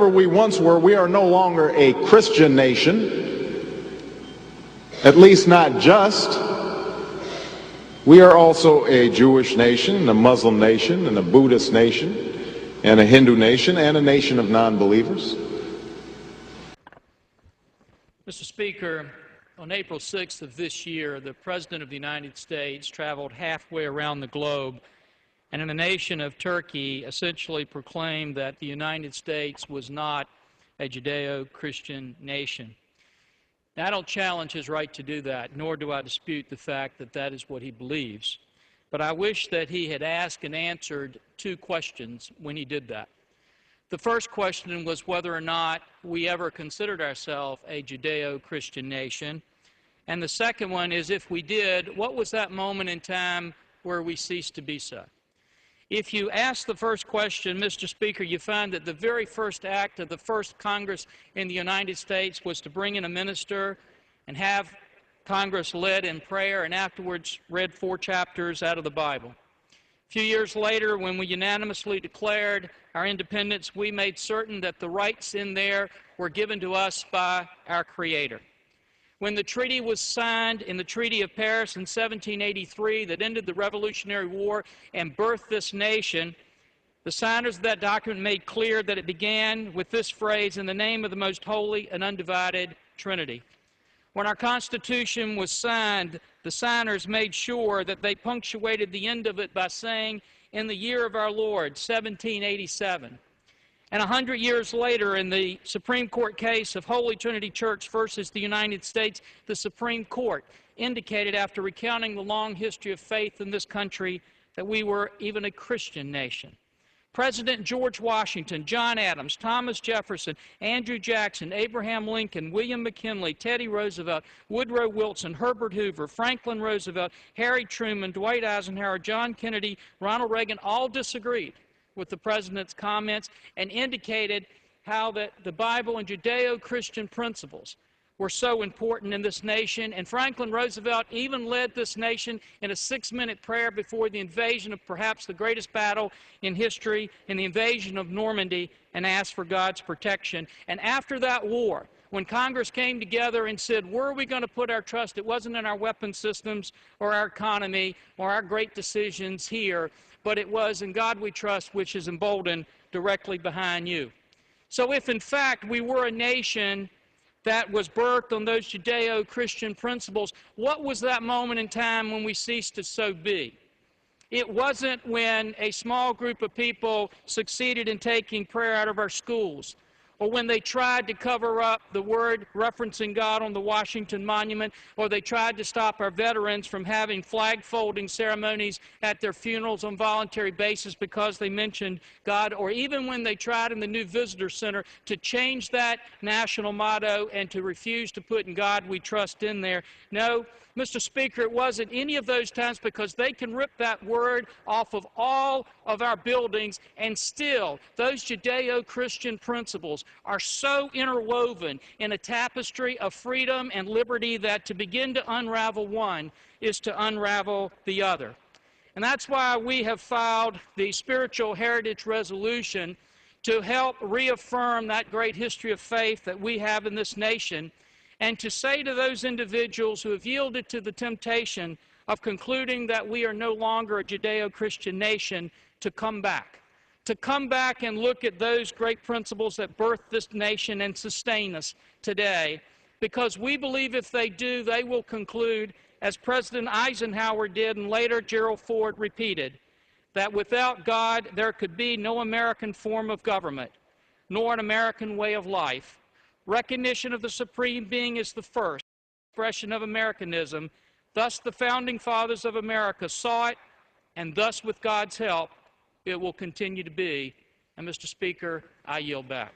We once were, we are no longer a Christian nation, at least not just. We are also a Jewish nation, a Muslim nation, and a Buddhist nation, and a Hindu nation, and a nation of non-believers. Mr. Speaker, on April 6th of this year, the President of the United States traveled halfway around the globe and in the nation of Turkey essentially proclaimed that the United States was not a Judeo-Christian nation. Now, I don't challenge his right to do that, nor do I dispute the fact that that is what he believes. But I wish that he had asked and answered two questions when he did that. The first question was whether or not we ever considered ourselves a Judeo-Christian nation. And the second one is, if we did, what was that moment in time where we ceased to be so? If you ask the first question, Mr. Speaker, you find that the very first act of the first Congress in the United States was to bring in a minister and have Congress led in prayer and afterwards read 4 chapters out of the Bible. A few years later, when we unanimously declared our independence, we made certain that the rights in there were given to us by our Creator. When the treaty was signed in the Treaty of Paris in 1783 that ended the Revolutionary War and birthed this nation, the signers of that document made clear that it began with this phrase, "In the name of the most holy and undivided Trinity." When our Constitution was signed, the signers made sure that they punctuated the end of it by saying, "In the year of our Lord, 1787. And 100 years later, in the Supreme Court case of Holy Trinity Church versus the United States, the Supreme Court indicated, after recounting the long history of faith in this country, that we were even a Christian nation. President George Washington, John Adams, Thomas Jefferson, Andrew Jackson, Abraham Lincoln, William McKinley, Teddy Roosevelt, Woodrow Wilson, Herbert Hoover, Franklin Roosevelt, Harry Truman, Dwight Eisenhower, John Kennedy, Ronald Reagan all disagreed with the President's comments and indicated how that the Bible and Judeo-Christian principles were so important in this nation. And Franklin Roosevelt even led this nation in a 6-minute prayer before the invasion of perhaps the greatest battle in history, in the invasion of Normandy, and asked for God's protection. And after that war, when Congress came together and said, where are we going to put our trust? It wasn't in our weapon systems or our economy or our great decisions here, but it was in God we trust, which is emboldened directly behind you. So if in fact we were a nation that was birthed on those Judeo-Christian principles, what was that moment in time when we ceased to so be? It wasn't when a small group of people succeeded in taking prayer out of our schools, or when they tried to cover up the word referencing God on the Washington Monument, or they tried to stop our veterans from having flag-folding ceremonies at their funerals on voluntary basis because they mentioned God, or even when they tried in the new visitor center to change that national motto and to refuse to put "In God We Trust" in there. No, Mr. Speaker, it wasn't any of those times, because they can rip that word off of all of our buildings, and still those Judeo-Christian principles are so interwoven in a tapestry of freedom and liberty that to begin to unravel one is to unravel the other. And that's why we have filed the Spiritual Heritage Resolution to help reaffirm that great history of faith that we have in this nation, and to say to those individuals who have yielded to the temptation of concluding that we are no longer a Judeo-Christian nation to come back and look at those great principles that birthed this nation and sustain us today, because we believe if they do, they will conclude, as President Eisenhower did and later Gerald Ford repeated, that without God there could be no American form of government, nor an American way of life. Recognition of the Supreme Being is the first expression of Americanism. Thus the Founding Fathers of America saw it, and thus with God's help, it will continue to be. And Mr. Speaker, I yield back.